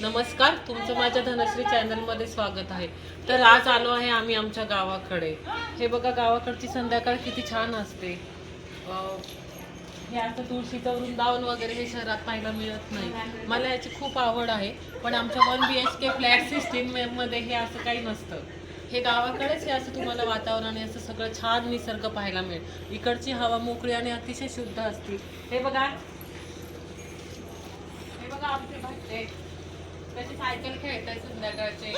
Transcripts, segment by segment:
नमस्कार, तुमचं माझ्या धनश्री चॅनलमध्ये स्वागत आहे। तर आज आलो आहे आम्ही आमच्या गावाकडे। हे बघा गावाकडची संध्याकाळ किती छान असते। हे असं तुळशीचं वृंदावन वगैरे हे शहरात पाहायला मिळत नाही। मला याची खूप आवड आहे, पण आमच्या 1 BHK फ्लॅट सिस्टीममध्ये हे असं काही नसतं। हे गावाकडेच हे असं तुम्हाला वातावरण आणि असं सगळं छान निसर्ग पाहायला मिळेल। इकडची हवा मोकळी आणि अतिशय शुद्ध असते। हे बघा आमचे भाचे कसे सायकल खेळतात संध्याकाळचे,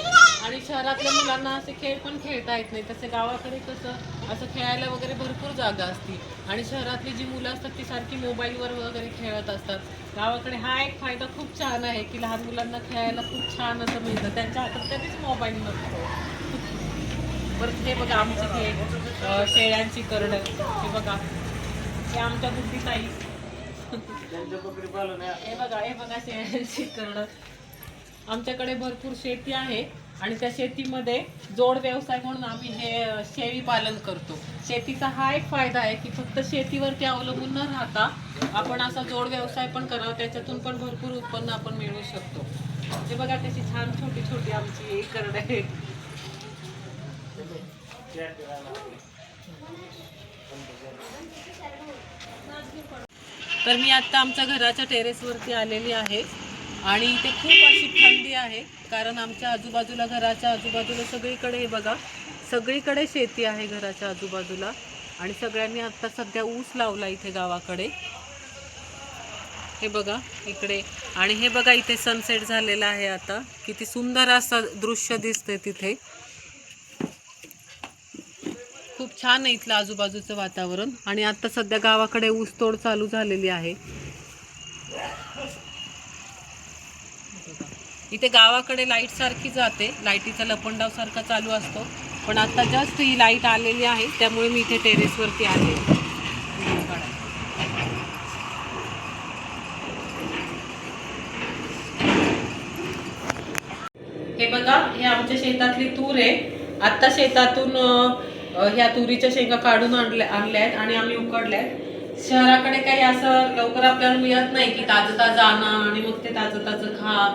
आणि शहरातल्या मुलांना असे खेळ पण खेळता येत नाही। तसे गावाकडे कसं असं खेळायला वगैरे भरपूर जागा असते, आणि शहरातली जी मुलं असतात ती सारखी मोबाईलवर वगैरे खेळत असतात। गावाकडे हा एक फायदा खूप छान आहे की लहान मुलांना खेळायला खूप छान असं मिळतं, त्यांच्या हातात कधीच मोबाईल नसतो। परत हे बघा आमची हे शेळ्यांची करडं, हे बघा हे आमच्या बुद्धी ताई, हे बघा शेळ्यांची करडं। आमच्याकडे भरपूर शेती आहे, आणि त्या शेतीमध्ये जोड व्यवसाय म्हणून आम्ही हे शेळी पालन करतो। शेतीचा हा एक फायदा आहे की फक्त शेतीवरती अवलंबून न राहता आपण असा जोड व्यवसाय पण करावा, त्याच्यातून पण भरपूर उत्पन्न आपण मिळवू शकतो। हे बघा कशी छान छोटी छोटी आमची करडे आहेत। तर मी आता आमच्या घराच्या टेरेसवरती आलेली आहे, आणि इथे खूप अशी थंडी आहे, कारण आमच्या आजूबाजूला घराच्या आजूबाजूला सगळीकडे हे बघा सगळीकडे शेती आहे घराच्या आजूबाजूला, आणि सगळ्यांनी आता सध्या ऊस लावला इथे गावाकडे। हे बघा इकडे, आणि हे बघा इथे सनसेट झालेला आहे आता, किती सुंदर असं दृश्य दिसते तिथे। खूप छान आहे इथलं आजूबाजूचं वातावरण, आणि आता सध्या गावाकडे ऊसतोड चालू झालेली आहे। इथे गावाकडे लाईट सारखी जाते, लाईटीचा लपंडाव सारखा चालू असतो, पण आता जस्ट ही लाईट आलेली आहे, त्यामुळे मी इथे टेरेसवरती आले। हे बघा हे आमच्या शेतातली तूर आहे। आता शेतातून ह्या तुरीच्या शेंगा काढून आणल्या आहेत, आणि आम्ही उकडल्यात। शहराकडे काही असं लवकर आपल्याला मिळत नाही की ताजं ताजं आणा आणि मग ते ताजं ताजं खा,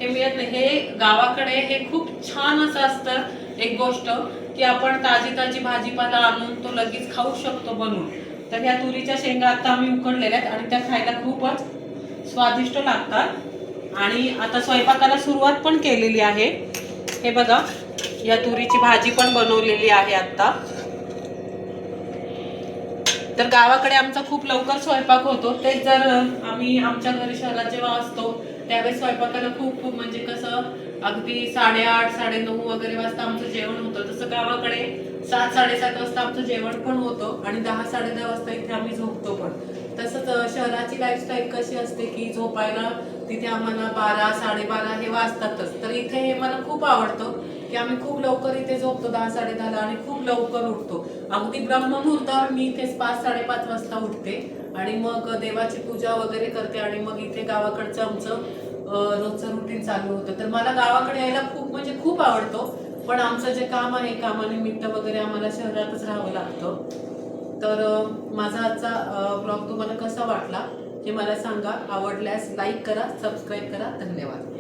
हे मिळत नाही। हे गावाकडे हे खूप छान असं असतं एक गोष्ट की आपण ताजी ताजी भाजीपाला आणून तो लगेच खाऊ शकतो बनवून। तर ह्या तुरीच्या शेंगा आता आम्ही उकडलेल्या आहेत, आणि त्या खायला खूपच स्वादिष्ट लागतात। आणि आता स्वयंपाकाला सुरुवात पण केलेली आहे। हे बघा या तुरीची भाजी पण बनवलेली आहे आता। तर गावाकडे आमचा खूप लवकर स्वयंपाक होतो, तेच जर आम्ही आमच्या घरी शहरात जेव्हा असतो त्यावेळेस स्वयंपाकाला खूप म्हणजे कसं अगदी 8:30 9:30 वगैरे वाजता आमचं जेवण होतं। तसं गावाकडे 7 7:30 वाजता आमचं जेवण पण होतं, आणि 10 10:30 वाजता इथे आम्ही झोपतो पण। तसंच शहराची लाईफस्टाईल कशी असते की झोपायला तिथे आम्हाला 12 12:30 हे वाजतातच। तर इथे हे मला खूप आवडतं की आम्ही खूप लवकर इथे झोपतो 10 10:30 आणि खूप लवकर उठतो। अगदी ब्रह्ममुहूर्तावर मी इथेच 5 5:30 वाजता उठते, आणि मग देवाची पूजा वगैरे करते, आणि मग इथे गावाकडचं आमचं रोजचं रुटीन चालू होतं। तर मला गावाकडे यायला खूप म्हणजे खूप आवडतो, पण आमचं जे काम आहे कामानिमित्त वगैरे आम्हाला शहरातच राहावं लागतं। तर माझा आजचा ब्लॉग तुम्हाला कसा वाटला हे मला सांगा। आवडल्यास लाईक करा, सबस्क्राईब करा। धन्यवाद।